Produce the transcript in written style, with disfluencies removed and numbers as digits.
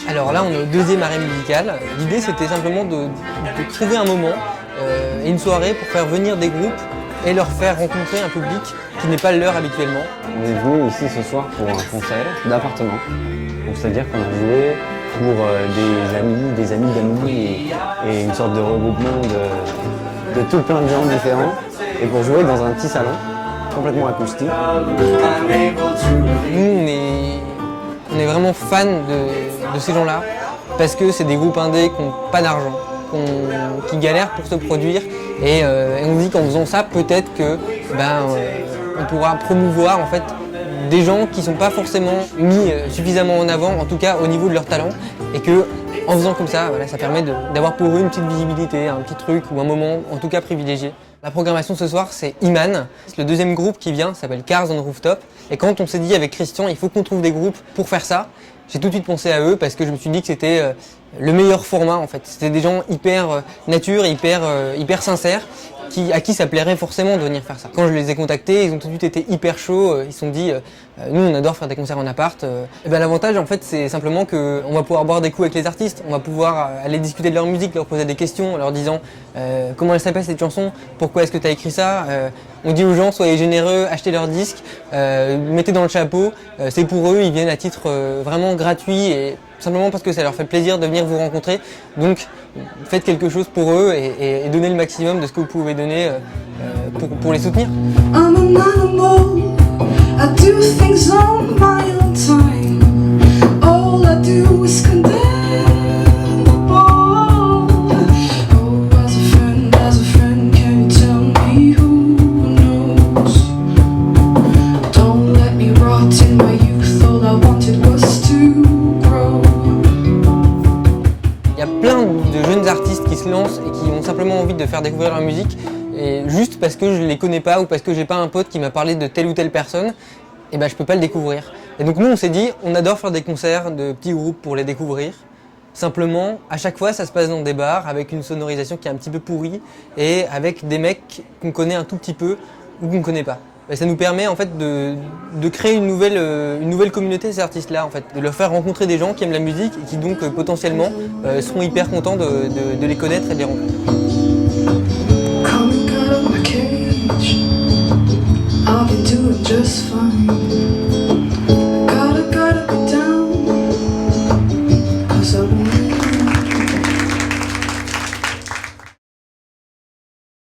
Alors là, on est au deuxième arrêt musical. L'idée, c'était simplement de trouver un moment et une soirée pour faire venir des groupes et leur faire rencontrer un public qui n'est pas le leur habituellement. On est venu ici ce soir pour un concert d'appartement. C'est-à-dire qu'on a joué pour des amis d'amis et une sorte de regroupement de tout plein de gens différents. Et pour jouer dans un petit salon complètement acoustique. Nous, on est vraiment fans de ces gens-là parce que c'est des groupes indés qui n'ont pas d'argent, qui galèrent pour se produire et on dit qu'en faisant ça, peut-être que on pourra promouvoir en fait des gens qui ne sont pas forcément mis suffisamment en avant, en tout cas au niveau de leur talent, et que en faisant comme ça, voilà, ça permet d'avoir pour eux une petite visibilité, un petit truc ou un moment en tout cas privilégié. La programmation ce soir, c'est Iman. Le deuxième groupe qui vient s'appelle Cars on Rooftop. Et quand on s'est dit avec Christian, il faut qu'on trouve des groupes pour faire ça, j'ai tout de suite pensé à eux parce que je me suis dit que c'était le meilleur format en fait. C'était des gens hyper nature, hyper sincères, à qui ça plairait forcément de venir faire ça. Quand je les ai contactés, ils ont tout de suite été hyper chauds. Ils se sont dit, nous on adore faire des concerts en appart. Et l'avantage en fait, c'est simplement qu'on va pouvoir boire des coups avec les artistes. On va pouvoir aller discuter de leur musique, leur poser des questions en leur disant comment elle s'appelle cette chanson, pourquoi est-ce que tu as écrit ça. On dit aux gens, soyez généreux, achetez leurs disques, mettez dans le chapeau. C'est pour eux, ils viennent à titre vraiment gratuit et simplement parce que ça leur fait plaisir de venir vous rencontrer. Donc faites quelque chose pour eux et donnez le maximum de ce que vous pouvez donner pour les soutenir. Et qui ont simplement envie de faire découvrir leur musique et juste parce que je les connais pas ou parce que j'ai pas un pote qui m'a parlé de telle ou telle personne, et je peux pas le découvrir. Et donc nous on s'est dit, on adore faire des concerts de petits groupes pour les découvrir. Simplement, à chaque fois ça se passe dans des bars avec une sonorisation qui est un petit peu pourrie et avec des mecs qu'on connaît un tout petit peu ou qu'on connaît pas. Et ça nous permet en fait de créer une nouvelle communauté, ces artistes-là, en fait, de leur faire rencontrer des gens qui aiment la musique et qui donc potentiellement seront hyper contents de les connaître et de les rencontrer.